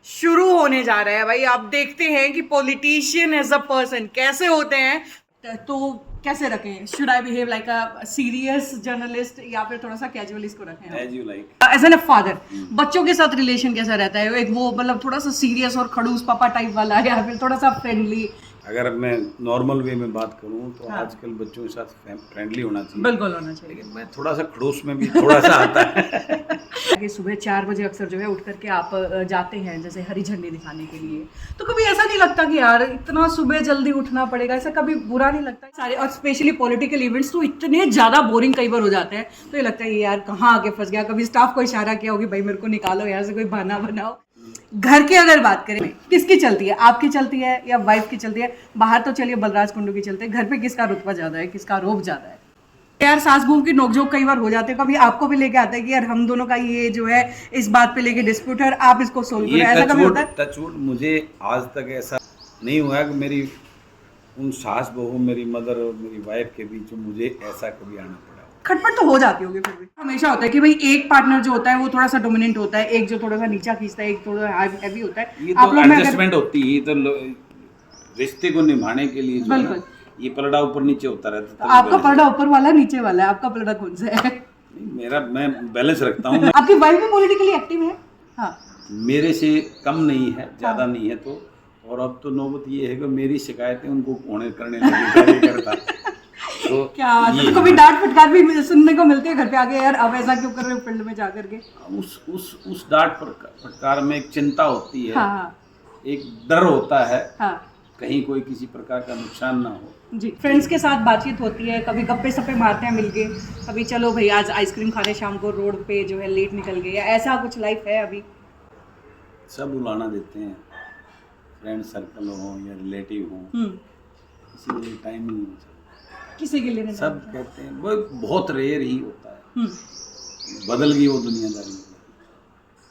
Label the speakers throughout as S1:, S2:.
S1: शुरू होने जा रहा है भाई। आप देखते हैं कि पॉलिटिशियन एज अ पर्सन कैसे होते हैं। तो कैसे रखें? Should I behave like a serious journalist या फिर थोड़ा सा कैजुअल इसको रखें?
S2: As you like.
S1: As an father बच्चों के साथ रिलेशन कैसा रहता है? एक वो मतलब थोड़ा सा सीरियस और खड़ूस पापा टाइप वाला या फिर थोड़ा सा फ्रेंडली?
S2: अगर मैं नॉर्मल वे में बात करूं तो
S1: हाँ।
S2: आजकल बच्चों के साथ फ्रेंडली होना चाहिए।
S1: बिल्कुल होना चाहिए।
S2: लेकिन मैं थोड़ा सा खड़ूस में भी थोड़ा सा आता है।
S1: कि सुबह 4 बजे अक्सर जो है उठ करके आप जाते हैं जैसे हरी झंडी दिखाने के लिए, तो कभी ऐसा नहीं लगता कि यार इतना सुबह जल्दी उठना पड़ेगा? ऐसा कभी बुरा नहीं लगता? सारे और स्पेशली पॉलिटिकल इवेंट्स तो इतने ज़्यादा बोरिंग कई बार हो जाते हैं, तो ये लगता है यार कहाँ आके फंस गया। कभी स्टाफ को इशारा किया होगी भाई मेरे को निकालो यहाँ से, कोई बहाना बनाओ। घर की अगर बात करें, किसकी चलती है? आपकी चलती है या वाइफ की चलती है? बाहर तो चलिए बलराज कुंडू की चलती है, घर पे किसका रुतबा ज्यादा है, किसका रोब ज्यादा है? यार सास बहू की नोकझोंक कई बार हो जाते हैं, कभी आपको भी लेके आता है कि यार हम दोनों का ये जो है इस बात पे लेके डिस्प्यूट है और आप इसको सोल्व करो, ऐसा कभी होता है?
S2: टचवुड मुझे आज तक ऐसा नहीं हुआ कि मेरी उन सास बहू, मेरी मदर और मेरी वाइफ के बीच में मुझे ऐसा कभी आना पड़ा।
S1: खटपट तो हो जाती होगी फिर भी। हमेशा होता है कि भाई एक पार्टनर जो होता है वो थोड़ा सा डोमिनेंट होता है, एक जो थोड़ा सा नीचा खींचता है, एक थोड़ा हैवी होता है।
S2: ये
S1: आप
S2: तो
S1: लोग में
S2: एडजस्टमेंट होती है, ये तो रिश्ते को निभाने के लिए जो है
S1: बिल्कुल।
S2: ये पलड़ा ऊपर नीचे होता रहता है।
S1: तो आपका पलड़ा ऊपर वाला नीचे वाला है, आपका पलड़ा कौन सा है?
S2: मैं बैलेंस रखता हूँ।
S1: आपकी वाइफ भी पॉलिटिकली एक्टिव है? हाँ।
S2: मेरे से कम नहीं है, ज़्यादा नहीं है। तो और अब तो नौबत ये है कि मेरी शिकायतें उनको होने करने लगी करता। तो
S1: क्या तो कभी डांट फटकार भी सुनने को मिलती है घर पे आके, यार अब ऐसा क्यों कर रहे हो फील्ड में जा करके?
S2: उस डांट फटकार में एक चिंता होती है।
S1: हाँ
S2: एक डर होता है
S1: हाँ
S2: कहीं कोई किसी प्रकार का नुकसान ना हो।
S1: जी। फ्रेंड्स के साथ बातचीत होती है, कभी गप्पे सप्पे मारते हैं मिलके, कभी चलो भाई आज आइसक्रीम खाने शाम को रोड पे जो है लेट निकल गए, या ऐसा कुछ लाइफ है अभी?
S2: सब बुलाना देते हैं, फ्रेंड सर्कल हो या रिलेटिव हो, किसी के लिए टाइम नहीं होता।
S1: किसी के लिए नहीं
S2: सब
S1: जानता।
S2: कहते हैं वो बहुत रेयर ही होता है।
S1: हम्म।
S2: बदल गई वो दुनियादारी।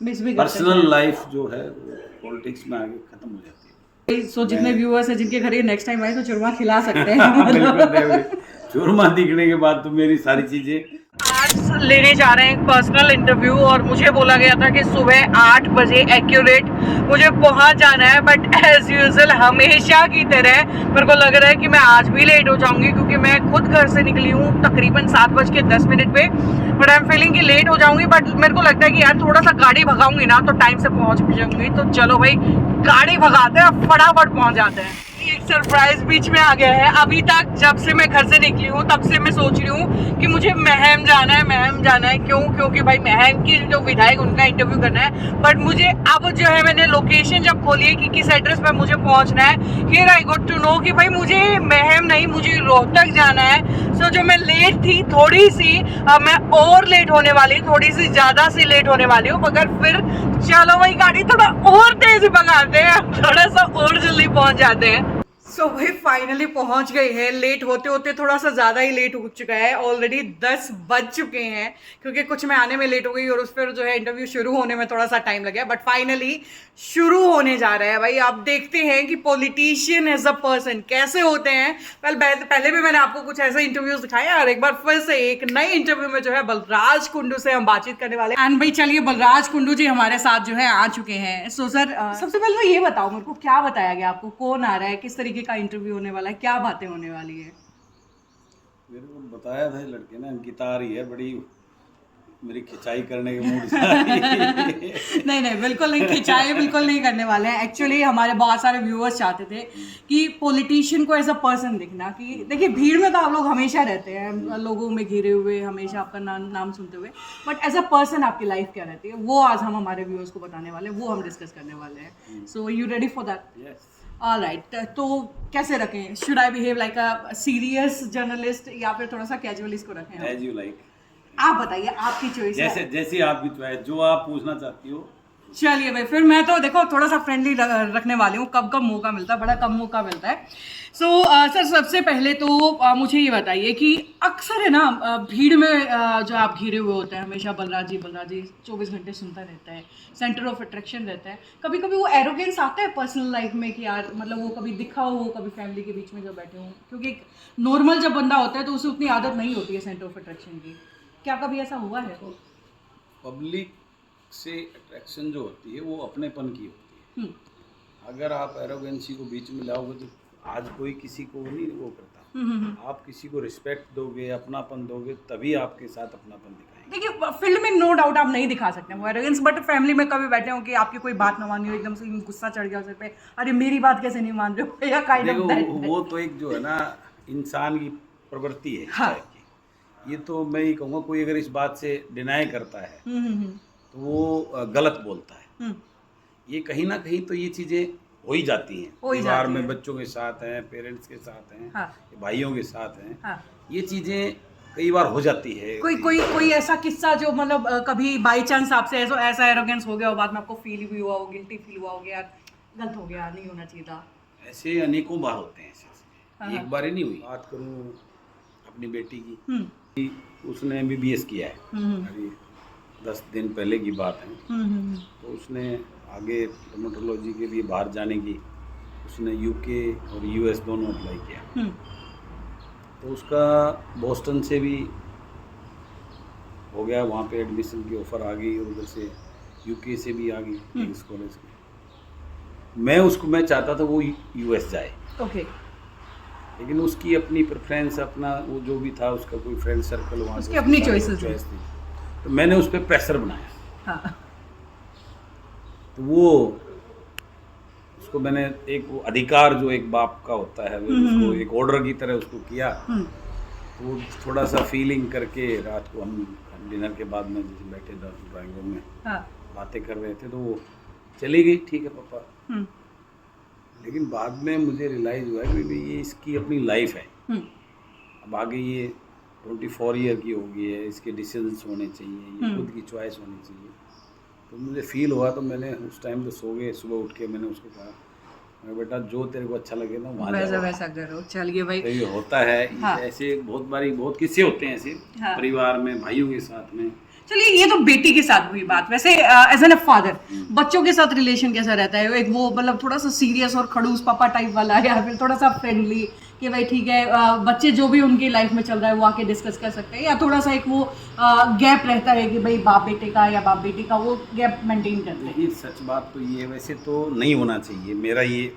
S1: मिस भी करते
S2: पर्सनल लाइफ जो है वो पॉलिटिक्स में आगे खत्म हो जाती है।
S1: हैं। सो जितने व्यूअर्स हैं जिनके घर ये नेक्स्ट टाइम आए तो चुरमा खिला सकते हैं।
S2: बिल्कुल चूरमा दिखने के बाद तो मेरी सारी चीजें।
S1: आज लेने जा रहे हैं एक पर्सनल इंटरव्यू और मुझे बोला गया था कि सुबह 8 बजे एक्यूरेट मुझे पहुंच जाना है, बट एज यूजुअल हमेशा की तरह मेरे को लग रहा है कि मैं आज भी लेट हो जाऊंगी, क्योंकि मैं खुद घर से निकली हूँ तकरीबन 7:10 पे। बट आई एम फीलिंग कि लेट हो जाऊंगी, बट मेरे को लगता है कि यार थोड़ा सा गाड़ी भगाऊंगी ना तो टाइम से पहुंच भी जाऊंगी। तो चलो भाई गाड़ी भगाते हैं, फटाफट पहुंच जाते हैं। एक सरप्राइज बीच में आ गया है। अभी तक जब से मैं घर से निकली हूँ तब से मैं सोच रही हूँ कि मुझे महम जाना है, महम जाना है। क्यों? क्योंकि भाई महम की जो विधायक उनका इंटरव्यू करना है। बट मुझे अब जो है मैंने लोकेशन जब खोली है कि किस एड्रेस पे मुझे पहुंचना है, here I got to know कि भाई मुझे महम नहीं, मुझे रोहतक जाना है। सो जो मैं लेट थी थोड़ी सी, अब मैं और लेट होने वाली, थोड़ी सी ज्यादा सी लेट होने वाली हूँ, मगर फिर चलो भाई गाड़ी थोड़ा और तेज भगाते हैं, थोड़ा सा और जल्दी पहुंच जाते हैं। सो भाई फाइनली पहुंच गए हैं। लेट होते होते थोड़ा सा ज़्यादा ही लेट हो चुका है, ऑलरेडी 10 बज चुके हैं, क्योंकि कुछ मैं आने में लेट हो गई और उस पर जो है इंटरव्यू शुरू होने में थोड़ा सा टाइम लगा। बट फाइनली शुरू होने जा रहा है भाई। आप देखते हैं कि पॉलिटिशियन एज अ पर्सन कैसे होते हैं। पहले भी मैंने आपको कुछ ऐसे इंटरव्यूज दिखाए और एक बार फिर से एक नए इंटरव्यू में जो है बलराज कुंडू से हम बातचीत करने वाले हैं। एंड भाई चलिए बलराज कुंडू जी हमारे साथ जो है आ चुके हैं। सो सर सबसे पहले तो ये बताओ मेरे को, क्या बताया गया आपको, कौन आ रहा है, किस तरीके का इंटरव्यू होने वाला है, क्या बातें होने वाली है?
S2: मेरे को बताया था लड़के ने, अंकिता आ रही है, बड़ी मेरी खिंचाई करने के मूड से आ रही है।
S1: नहीं बिल्कुल नहीं, खिंचाई बिल्कुल नहीं करने वाले हैं। एक्चुअली हमारे बहुत सारे व्यूअर्स चाहते थे कि पॉलिटिशियन को एज अ पर्सन दिखना, कि देखिए भीड़ में तो आप लोग हमेशा रहते हैं, लोगों में घिरे हुए, हमेशा आपका नाम सुनते हुए, बट एज अ पर्सन आपकी लाइफ क्या रहती है वो आज हम हमारे व्यूअर्स को बताने वाले हैं, वो हम डिस्कस करने वाले हैं। So you ready for that? Alright, तो कैसे रखें? Should I behave like a serious journalist या फिर थोड़ा सा कैजुअल इसको रखें?
S2: As you like.
S1: आप बताइए, आपकी चॉइस है।
S2: जैसी आपकी चॉइस, जो आप पूछना चाहती हो।
S1: चलिए भाई, फिर मैं तो देखो थोड़ा सा फ्रेंडली रखने वाली हूँ। कब कब मौका मिलता है, बड़ा कम मौका मिलता है। सो सर सबसे पहले तो मुझे ये बताइए कि अक्सर है ना भीड़ में जो आप घिरे हुए होते हैं, हमेशा बलराज जी 24 घंटे सुनता रहता है, सेंटर ऑफ अट्रैक्शन रहता है। कभी कभी वो एरोगेंस आता है पर्सनल लाइफ में कि यार मतलब वो कभी दिखा हो, कभी फैमिली के बीच में जब बैठे हो, क्योंकि नॉर्मल जब बंदा होता है तो उसे उतनी आदत नहीं होती है सेंटर ऑफ अट्रैक्शन की। क्या कभी ऐसा हुआ है?
S2: पब्लिक से अट्रैक्शन जो होती है वो अपनेपन की होती है। अगर आप एरोगेंसी को बीच में लाओगे तो आज कोई किसी को नहीं वो करता। आप किसी को रिस्पेक्ट दोगे, अपनापन दोगे, तभी आपके साथ अपनापन दिखाएंगे।
S3: देखिए फिल्म में नो डाउट आप नहीं दिखा सकते वो एरोगेंस, बट फैमिली में कभी बैठे हो कि आपकी कोई बात ना मानी हो, एकदम से गुस्सा चढ़ गया सर पे, अरे मेरी बात कैसे नहीं मान रहे हो, या काइंड ऑफ दैट।
S2: देखो वो तो एक जो है ना इंसान की प्रवृत्ति है इस टाइप की। ये तो मैं ये कहूँगा कोई अगर इस बात से डिनाई करता है तो वो गलत बोलता है। ये कहीं ना कहीं तो ये चीज़ें हो ही जाती हैं परिवार में, बच्चों के साथ हैं, पेरेंट्स के साथ हैं, भाइयों के साथ हैं, ये चीज़ें कई बार हो जाती है।
S3: कोई ऐसा किस्सा जो मतलब कभी बाई चांस आपसे ऐसा एरोगेंस हो गया हो, बाद में आपको फील भी हुआ हो, गिल्टी फील हुआ हो, यार गलत हो गया, नहीं होना चाहिए था?
S2: ऐसे अनेकों बार होते हैं ऐसे, एक बार ही नहीं हुई। बात करूँ अपनी बेटी की, उसने MBBS किया है, अभी 10 दिन पहले की बात है। तो उसने आगे डर्मेटोलॉजी के लिए बाहर जाने की, उसने UK और US दोनों अप्लाई किया। तो उसका बोस्टन से भी हो गया, वहाँ पे एडमिशन की ऑफ़र आ गई, और उधर से UK से भी आ गई किंग्स कॉलेज की। मैं चाहता था वो US जाए,
S3: ओके,
S2: लेकिन उसकी अपनी प्रेफरेंस, अपना वो जो भी था, उसका कोई फ्रेंड सर्कल वहाँ,
S3: उसकी अपनी चॉइस
S2: थी। तो मैंने उस पर प्रेशर बनाया। तो वो उसको मैंने एक वो अधिकार जो एक बाप का होता है, उसको एक ऑर्डर की तरह उसको किया। तो वो थोड़ा सा फीलिंग करके रात को हम डिनर के बाद में जैसे बैठे थे ड्राइंग रूम में, बातें कर रहे थे, तो वो चली गई, ठीक है पापा। लेकिन बाद में मुझे रियलाइज़ हुआ कि भाई ये इसकी अपनी लाइफ है, अब आगे ये 24 ईयर की हो गई है, इसके डिसीजंस होने चाहिए, ये खुद की चॉइस होनी चाहिए। तो मुझे फील हुआ, तो मैंने उस टाइम तो सो गए, सुबह उठ के मैंने उसको कहा, मैं बेटा जो तेरे को अच्छा लगे ना वहाँ
S3: वैसा करो। चलिए भाई,
S2: तो ये होता है। ऐसे बहुत किस्से होते हैं ऐसे, परिवार में, भाइयों के साथ में।
S3: चलिए ये तो बेटी के साथ हुई बात। वैसे एज एन अ फादर बच्चों के साथ रिलेशन कैसा रहता है? एक वो मतलब थोड़ा सा सीरियस और खड़ूस पापा टाइप वाला, या फिर थोड़ा सा फ्रेंडली कि भाई ठीक है, बच्चे जो भी उनकी लाइफ में चल रहा है वो आके डिस्कस कर सकते हैं, या थोड़ा सा एक वो गैप रहता है कि भाई बाप बेटे का या बाप बेटी का, वो गैप मेंटेन करते हैं?
S2: ये सच बात तो ये है, वैसे तो नहीं होना चाहिए। मेरा ये,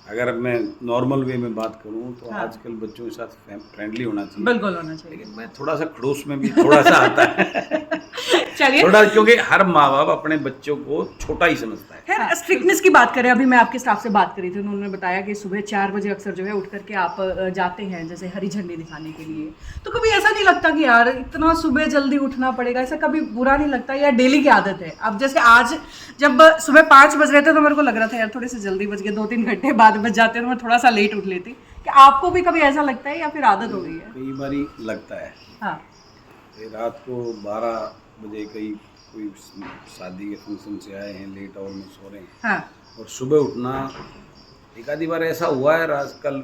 S2: अगर मैं नॉर्मल वे में बात करूं तो आजकल बच्चों के साथ फ्रेंडली होना चाहिए,
S3: बिल्कुल होना चाहिए,
S2: लेकिन मैं थोड़ा सा खड़ूस में भी थोड़ा सा आता है।
S3: चलिए
S2: थोड़ा, क्योंकि हर माँ बाप अपने बच्चों को छोटा ही समझता है।
S3: खैर स्ट्रिक्टनेस की बात करें, अभी मैं आपके स्टाफ से बात करी थी, उन्होंने बताया कि सुबह 4 बजे अक्सर जो है उठ करके आप जाते हैं जैसे हरी झंडी दिखाने के लिए। तो कभी ऐसा नहीं लगता कि यार इतना सुबह जल्दी उठना पड़ेगा? ऐसा कभी बुरा नहीं लगता, या डेली की आदत है? अब जैसे आज जब सुबह 5 बज रहे थे तो मेरे को लग रहा था यार थोड़े से जल्दी बज गए, 2-3 घंटे बाद बज जाते तो मैं थोड़ा सा लेट उठ लेती। कि आपको भी कभी ऐसा लगता है या फिर आदत हो गई है?
S2: कई बारी लगता है।
S3: हाँ,
S2: रात को 12 बजे कोई शादी के फंक्शन से आए हैं, लेट आवर में सो रहे हैं,
S3: हाँ,
S2: और सुबह उठना एक आधी बार ऐसा हुआ है। आजकल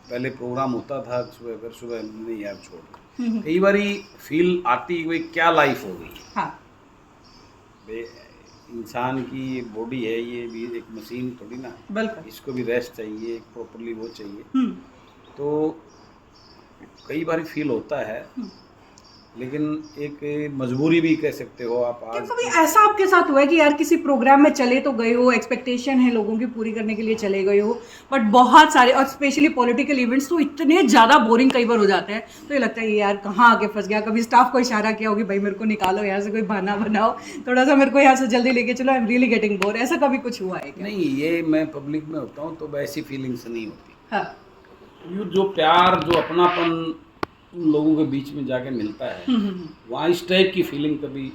S2: पहले प्रोग्राम होता था सुबह, फिर सुबह नहीं यार छोड़, कई बारी फील आती है क्या लाइफ हो गई।
S3: हाँ,
S2: इंसान की बॉडी है, ये भी एक मशीन थोड़ी ना,
S3: बिल्कुल,
S2: इसको भी रेस्ट चाहिए, प्रॉपरली वो चाहिए। तो कई बार फील होता है, लेकिन एक मजबूरी भी कह सकते हो आप। आज
S3: कभी ऐसा आपके साथ हुआ है कि यार किसी प्रोग्राम में चले तो गए हो, एक्सपेक्टेशन है लोगों की पूरी करने के लिए चले गए हो, बट बहुत सारे, और स्पेशली पॉलिटिकल इवेंट्स तो इतने ज़्यादा बोरिंग कई बार हो जाते हैं, तो ये लगता है यार कहाँ आके फंस गया। कभी स्टाफ को इशारा किया हो कि भाई मेरे को निकालो यहाँ से, कोई बहाना बनाओ, थोड़ा सा मेरे को यहाँ से जल्दी लेके चलो, I am really getting bore, ऐसा कभी कुछ हुआ है क्या?
S2: नहीं, ये मैं पब्लिक में होता हूँ तो वैसी फीलिंग्स नहीं होती।
S3: हाँ,
S2: ये जो प्यार, जो अपनापन उन लोगों के बीच में जाके मिलता है, वहाँ इस टाइप की फीलिंग कभी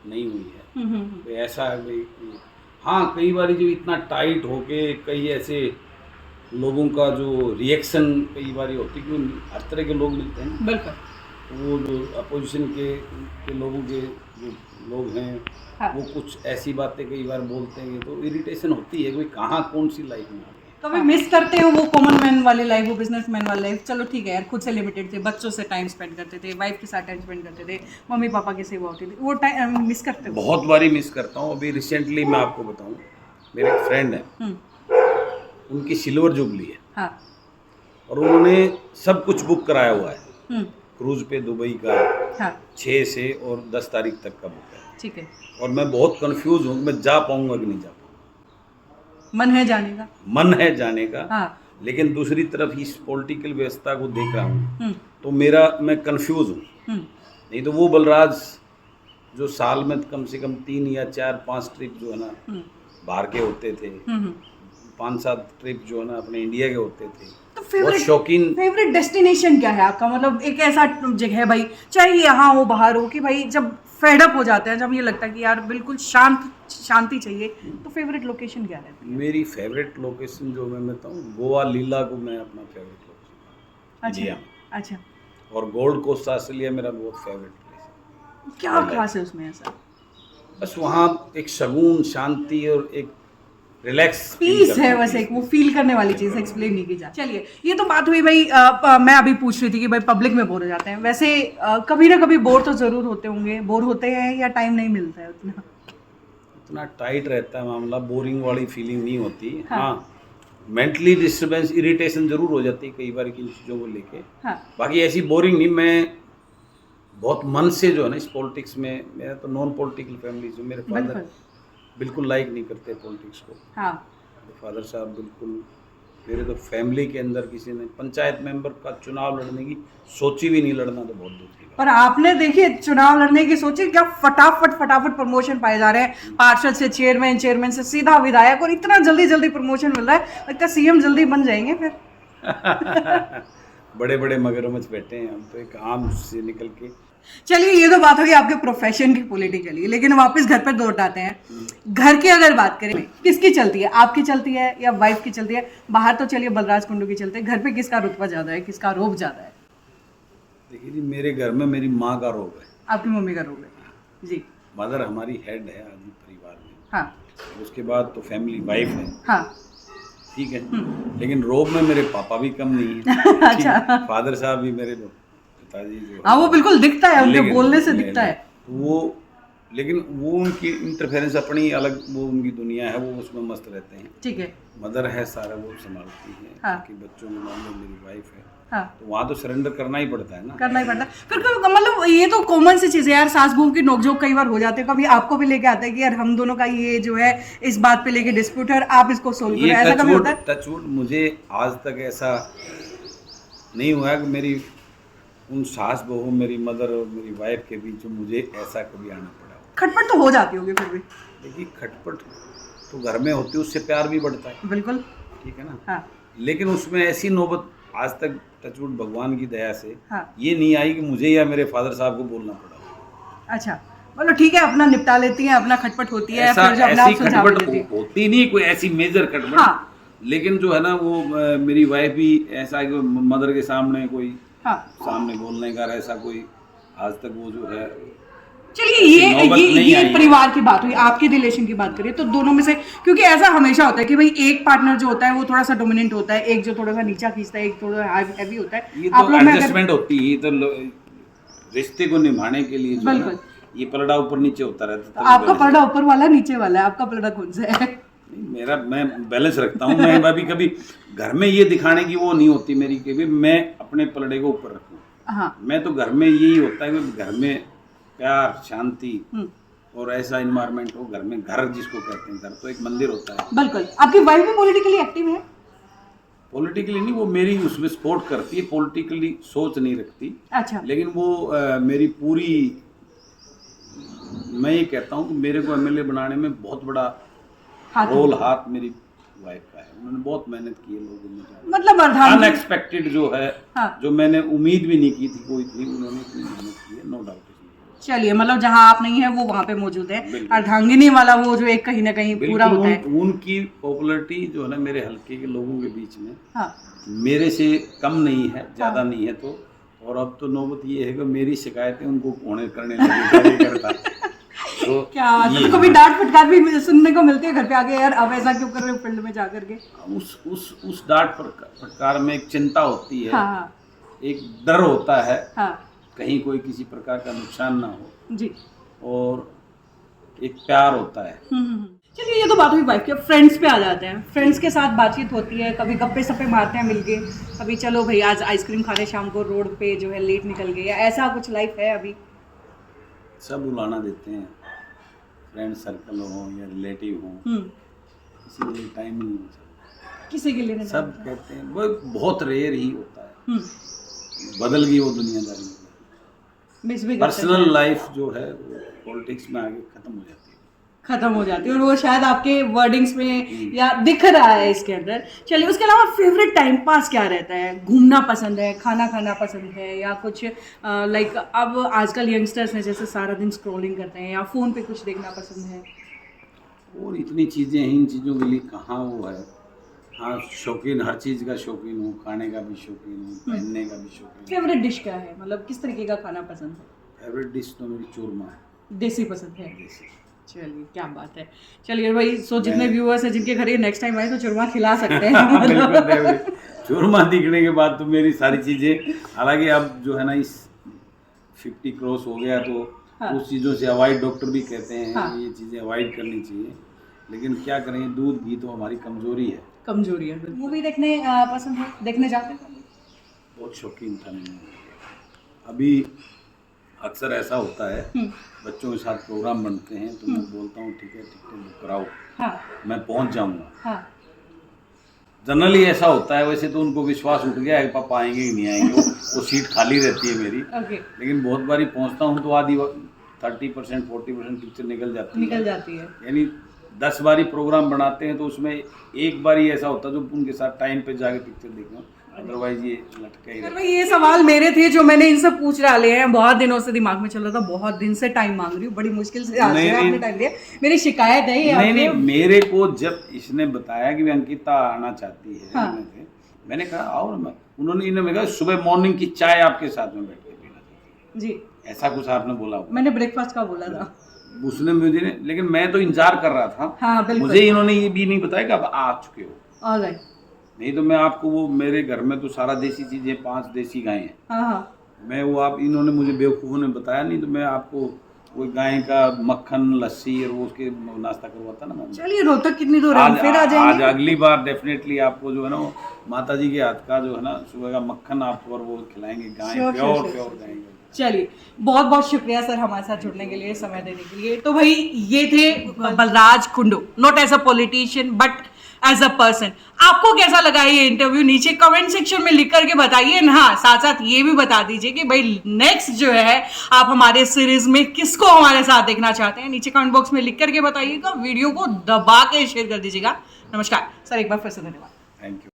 S2: नहीं हुई है। तो ऐसा भाई, हाँ कई बार जो इतना टाइट होके कई ऐसे लोगों का जो रिएक्शन कई बार होती है, क्योंकि हर तरह के लोग मिलते हैं,
S3: बिल्कुल,
S2: वो जो अपोजिशन के लोगों के जो लोग हैं,
S3: हाँ,
S2: वो कुछ ऐसी बातें कई बार बोलते हैं, तो इरिटेशन होती है, कोई कहाँ कौन सी लाइफ में।
S3: तो अभी मिस करते हो वो कॉमन मैन वाली लाइफ, वो बिजनेस मैन वाली लाइफ? चलो ठीक है यार, खुद से लिमिटेड थे, बच्चों से टाइम स्पेंड करते थे, वाइफ के साथ टाइम स्पेंड करते थे, मम्मी पापा की सेवा होती थी, वो टाइम मिस करते हो?
S2: बहुत बारी मिस करता हूँ। अभी रिसेंटली मैं आपको बताऊँ, मेरे एक फ्रेंड है, उनकी सिल्वर जुबली है,
S3: हाँ,
S2: और उन्होंने सब कुछ बुक कराया हुआ है, क्रूज पे दुबई का,
S3: हाँ,
S2: 6 से और 10 तारीख तक का बुक है।
S3: ठीक है,
S2: और मैं बहुत कंफ्यूज हूँ, मैं जा पाऊँगा कि नहीं जा पाऊँगा।
S3: मन है जाने का।
S2: मन है जाने का।
S3: हाँ।
S2: लेकिन दूसरी तरफ इस पॉलिटिकल व्यवस्था को देख रहा हूँ
S3: हम्म,
S2: तो मैं कंफ्यूज हूँ।
S3: हम्म,
S2: नहीं तो वो बलराज जो साल में कम से कम 3 या 4-5 ट्रिप जो है ना
S3: हम्म,
S2: बाहर के होते थे,
S3: हम्म।
S2: 5-7 ट्रिप जो है ना अपने इंडिया के होते थे।
S3: तो
S2: बहुत शौकीन।
S3: फेवरेट डेस्टिनेशन क्या है आपका? मतलब एक ऐसा जगह है भाई, चाहे यहाँ हो बाहर हो, कि भाई जब फेड अप हो जाते हैं, जब ये लगता है कि यार बिल्कुल शांति चाहिए, तो फेवरेट लोकेशन क्या रहती है?
S2: मेरी फेवरेट लोकेशन जो मैं बताऊँ, गोवा लीला को मैं अपना फेवरेट लोकेशन इंडिया में।
S3: अच्छा,
S2: और गोल्ड कोस्ट ऑस्ट्रेलिया मेरा बहुत फेवरेट प्लेस है।
S3: क्या खास है उसमें ऐसा?
S2: बस वहाँ एक सुकून, शांति और एक रिलैक्स
S3: पीस है, बस एक वो फील करने वाली चीज एक्सप्लेन नहीं की जा। चलिए, ये तो बात हुई भाई। मैं अभी पूछ रही थी कि भाई पब्लिक में बोर हो जाते हैं, वैसे कभी ना कभी बोर तो जरूर होते होंगे। बोर होते हैं या टाइम नहीं मिलता है उतना?
S2: इतना टाइट रहता है मामला, बोरिंग वाली फीलिंग नहीं होती।
S3: हाँ।
S2: हाँ, मेंटली डिस्टर्बेंस, इरिटेशन जरूर हो जाती है कई बार इन चीज़ों को लेके।
S3: हाँ।
S2: बाकी ऐसी बोरिंग नहीं। मैं बहुत मन से जो है ना इस पॉलिटिक्स में, मेरा तो नॉन पॉलिटिकल फैमिली से, मेरे फादर
S3: बिल्कुल।
S2: बिल्कुल लाइक नहीं करते पॉलिटिक्स को।
S3: हाँ।
S2: फादर साहब बिल्कुल, मेरे तो फैमिली के अंदर किसी ने पंचायत मेंबर का चुनाव लड़ने की सोची भी नहीं, लड़ना तो बहुत दूर की बात।
S3: पर आपने देखिए चुनाव लड़ने की सोची, क्या फटाफट प्रमोशन पाए जा रहे हैं, पार्षद से चेयरमैन, चेयरमैन से सीधा विधायक, और इतना जल्दी प्रमोशन मिल रहा है, लगता है सीएम जल्दी बन जाएंगे फिर।
S2: बड़े बड़े मगरमच्छ बैठे हैं, हम तो एक आम से निकल के।
S3: चलिए, ये तो बात हुई आपके प्रोफेशन की, पॉलिटिकली, लेकिन वापस घर पर लौट आते हैं। घर की अगर बात करें, किसकी चलती है? आपकी चलती है या वाइफ की चलती है? बाहर तो चलिए बलराज कुंडू की चलती है, घर पे किसका रुतबा ज्यादा है, किसका रोब ज्यादा है?
S2: देखिए जी, मेरे घर में मेरी माँ का रोग है।
S3: आपकी मम्मी का रोब है जी।
S2: मदर हमारी हेड है आदि परिवार में।
S3: हाँ।
S2: उसके बाद तो फैमिली वाइफ है।
S3: हाँ।
S2: ठीक है। लेकिन रोब में मेरे पापा भी कम नहीं है।
S3: अच्छा।
S2: फादर साहब भी, मेरे पिताजी जो
S3: हाँ, वो बिल्कुल दिखता है, उनके
S2: लेकिन-
S3: बोलने से
S2: ले-
S3: दिखता है।
S2: वो, लेकिन वो उनकी इंटरफेरेंस अपनी अलग, वो उनकी दुनिया है, वो उसमें मस्त रहते हैं।
S3: ठीक है।
S2: मदर है, सारा वो संभालती है।
S3: हाँ।
S2: कि बच्चों के मामले में मेरी वाइफ है।
S3: हाँ,
S2: तो वहाँ तो सरेंडर करना ही पड़ता है ना।
S3: करना ही पड़ता है। फिर मतलब ये तो कॉमन सी चीज है यार, सास बहू की नोकझोंक कई बार हो जाते हैं। कभी आपको भी लेके आता है कि यार हम दोनों का ये जो है इस बात पे लेके डिस्प्यूट है और आप इसको सोल्व करो,
S2: ये
S3: ऐसा कभी होता है?
S2: टचवुड मुझे आज तक ऐसा नहीं हुआ कि मेरी उन सास बहू, मेरी मदर और मेरी वाइफ के बीच में मुझे ऐसा कभी आना पड़ा।
S3: खटपट तो हो जाती होगी फिर भी।
S2: देखिए, खटपट तो घर में होती है, उससे प्यार भी बढ़ता है।
S3: बिल्कुल।
S2: ठीक है ना।
S3: हाँ।
S2: लेकिन उसमें ऐसी नौबत आज तक टचवुड भगवान की दया से
S3: हाँ।
S2: ये नहीं आई कि मुझे या मेरे फादर साहब को बोलना पड़ा।
S3: अच्छा, मतलब ठीक है, अपना निपटा लेती है, अपना खटपट होती है,
S2: ऐसा
S3: फिर जो अपना आप
S2: ऐसी
S3: सुलझा
S2: खटपट
S3: लेती है।
S2: होती नहीं, कोई ऐसी मेजर खटपट।
S3: हाँ।
S2: लेकिन जो है ना वो मेरी वाइफ भी ऐसा कि मदर के सामने कोई
S3: हाँ।
S2: सामने बोलने का ऐसा कोई आज तक वो जो है।
S3: चलिए,
S2: नौबत नहीं
S3: ये
S2: आई।
S3: परिवार की बात हुई। आपके रिलेशन की बात करिए तो दोनों में से, क्योंकि ऐसा हमेशा होता है कि भाई एक पार्टनर जो होता है वो थोड़ा सा डोमिनेंट होता है, एक जो थोड़ा सा नीचा खींचता है, एक थोड़ा हैवी होता है।
S2: ये
S3: आप
S2: तो
S3: लोग में
S2: एडजस्टमेंट होती है। ये तो रिश्ते को निभाने के लिए जो है ना,
S3: बिल्कुल।
S2: ये पलड़ा ऊपर नीचे होता रहता है।
S3: तो आपका पलड़ा ऊपर वाला, नीचे वाला है, आपका पलड़ा कौन सा है?
S2: नहीं, मैं बैलेंस रखता हूँ। मैं अभी कभी घर में ये दिखाने की वो नहीं होती मेरी कि भी मैं अपने पलड़े को ऊपर रखूँ।
S3: हाँ।
S2: मैं तो घर में यही होता है कि घर में प्यार, शांति और ऐसा इन्वायरमेंट हो घर में। घर जिसको कहते हैं, घर तो एक मंदिर होता है।
S3: बिल्कुल। आपकी वाइफ भी पॉलिटिकली एक्टिव है?
S2: पॉलिटिकली नहीं, वो मेरी उसमें सपोर्ट करती है, पॉलिटिकली सोच नहीं रखती।
S3: अच्छा।
S2: लेकिन वो मेरी पूरी, मैं ये कहता हूँ कि मेरे को एमएलए बनाने में बहुत बड़ा हाथ मेरी वाइफ का है। उन्होंने बहुत मेहनत की है लोगों में,
S3: मतलब
S2: अनएक्सपेक्टेड जो है।
S3: हाँ।
S2: जो मैंने उम्मीद भी नहीं की थी कोई थी, उन्होंने इतनी मेहनत की है, नो डाउट।
S3: चलिए, मतलब जहाँ आप नहीं है वो वहाँ पे मौजूद है। अर्धांगिनी वाला वो जो एक कहीं ना कहीं पूरा होता है।
S2: उनकी पॉपुलैरिटी जो है ना मेरे हल्के के लोगों के बीच में,
S3: हाँ।
S2: मेरे से कम नहीं है, ज्यादा नहीं है। तो और अब तो नौबत ये है कि मेरी शिकायतें उनको होने करने लगी करता। तो
S3: क्या तो कभी डांट फटकार भी सुनने को मिलती है घर पे आके, यार अब ऐसा क्यों कर रहे हो फील्ड में जा करके?
S2: उस डांट फटकार में एक चिंता होती है।
S3: हाँ।
S2: एक डर होता है।
S3: हाँ।
S2: कहीं कोई किसी प्रकार का नुकसान ना हो
S3: जी।
S2: और एक प्यार होता है।
S3: चलिए, ये तो बात हुई वाइफ के। फ्रेंड्स पे आ जाते हैं। फ्रेंड्स के साथ बातचीत होती है, कभी गप्पे सप्पे मारते हैं मिलके, कभी चलो भाई आज आइसक्रीम खाने शाम को रोड पे जो है लेट निकल गए, या ऐसा कुछ लाइफ है अभी?
S2: सब बुलाना देते हैं, फ्रेंड सर्कल हो या रिलेटिव हो, किसी के लिए टाइम ही नहीं बचा।
S3: किसी के लिए नहीं
S2: सब
S3: था।
S2: कहते हैं वो बहुत रेयर ही होता है,
S3: हम्म,
S2: बदल गई वो दुनियादारी।
S3: मिस भी कर सकते हैं।
S2: पर्सनल लाइफ जो है वो पॉलिटिक्स में आगे खत्म हो जाती है।
S3: खत्म हो जाती है, और वो शायद आपके वर्डिंग्स में या दिख रहा है इसके अंदर। चलिए, उसके अलावा फेवरेट टाइम पास क्या रहता है? घूमना पसंद है, खाना खाना पसंद है, या कुछ लाइक अब आजकल यंगस्टर्स हैं जैसे सारा दिन स्क्रॉलिंग करते हैं, या फ़ोन पे कुछ देखना पसंद है?
S2: और इतनी चीज़ें हैं, इन चीज़ों के लिए कहाँ वो है। हाँ, शौकीन, हर चीज़ का शौकीन हूँ, खाने का भी शौकीन हूँ, पहनने का भी शौकीन हूँ।
S3: फेवरेट डिश क्या है, मतलब किस तरीके का खाना पसंद है?
S2: फेवरेट डिश तो मेरी चूरमा है,
S3: देसी पसंद है।
S2: देसी।
S3: चलिए, क्या बात है। चलिए भाई, सो जितने व्यूअर्स हैं जिनके घर ये नेक्स्ट टाइम आए तो चूरमा खिला सकते हैं।
S2: बिल्कुल देवरी। चूरमा दिखने के बाद तो मेरी सारी चीज़ें, हालांकि अब जो है ना इस 50 क्रॉस हो गया तो
S3: हाँ।
S2: उस चीज़ों से अवॉइड, डॉक्टर भी कहते हैं
S3: हाँ।
S2: ये चीज़ें अवॉइड करनी चाहिए, लेकिन क्या करें, दूध घी तो हमारी कमजोरी है।
S3: कमजोरी है। मूवी देखने पसंद है, देखने जाते हैं?
S2: बहुत शौकीन था मैं। अभी अक्सर ऐसा होता है, बच्चों के साथ प्रोग्राम बनते हैं तो मैं बोलता हूँ ठीक है टिकट बुक कराओ,
S3: हाँ
S2: मैं पहुँच जाऊँगा।
S3: हाँ।
S2: जनरली ऐसा होता है, वैसे तो उनको विश्वास उठ गया है कि पापा आएंगे कि नहीं आएंगे, वो सीट खाली रहती है मेरी।
S3: ओके,
S2: लेकिन बहुत बारी पहुँचता हूँ तो आधी 30% 40% पिक्चर निकल जाती
S3: निकल
S2: है।
S3: जाती है।
S2: यानी 10 बारी प्रोग्राम बनाते हैं तो उसमें एक बारी ऐसा होता है जो उनके साथ टाइम पे जाके पिक्चर देखना, अदरवाइज ये लटका ही
S3: सर
S2: रहता
S3: भाई, ये सवाल मेरे थे जो मैंने इनसे पूछ डाले हैं, बहुत दिनों से दिमाग में चल रहा था, बहुत दिन से टाइम मांग रही हूँ, बड़ी मुश्किल से आज
S2: नहीं,
S3: आपने टाइम दिया। मेरी शिकायत है ये
S2: है। नहीं
S3: आपके।
S2: नहीं, मेरे को जब इसने बताया कि अंकिता आना चाहती है,
S3: हाँ।
S2: मैंने कहा आओ ना। इन्होंने कहा सुबह मॉर्निंग की चाय आपके साथ में बैठ के पीना चाहती है।
S3: जी,
S2: ऐसा कुछ आपने बोला होगा।
S3: मैंने ब्रेकफास्ट का बोला था।
S2: उसने मुझे, लेकिन मैं तो इंतजार कर रहा था।
S3: हाँ, बिल्कुल।
S2: मुझे इन्होंने ये भी नहीं बताया कि अब आ चुके हो।
S3: ऑलराइट।
S2: नहीं तो मैं आपको, वो मेरे घर में तो सारा देसी चीजें, 5 देसी गायें हैं।
S3: हाँ हाँ।
S2: मैं वो, आप इन्होंने मुझे बेवकूफ़ों ने बताया, नहीं तो मैं आपको वो गाय का मक्खन, लस्सी और वो उसके नाश्ता करवाता ना मैं।
S3: चलिए, रोहतक कितनी दूर है, हम फिर आ
S2: आज
S3: जाएंगे।
S2: अगली बार डेफिनेटली आपको जो है ना वो माता जी के हाथ का जो है ना सुबह का मक्खन आपको और वो खिलाएंगे, गाय
S3: Sure,
S2: pure
S3: sure,
S2: pure
S3: sure,
S2: गाय।
S3: चलिए, बहुत बहुत शुक्रिया सर हमारे साथ जुड़ने के लिए, समय देने के लिए। तो भाई, ये थे Balraj Kundu, not as a politician but as a person. आपको कैसा लगा ये इंटरव्यू, नीचे कमेंट सेक्शन में लिख करके बताइए ना। हाँ, साथ साथ ये भी बता दीजिए कि भाई नेक्स्ट जो है आप हमारे सीरीज में किसको हमारे साथ देखना चाहते हैं, नीचे कमेंट बॉक्स में लिख करके बताइएगा। वीडियो को दबा के शेयर कर दीजिएगा। नमस्कार सर, एक बार फिर से धन्यवाद।
S2: Thank you.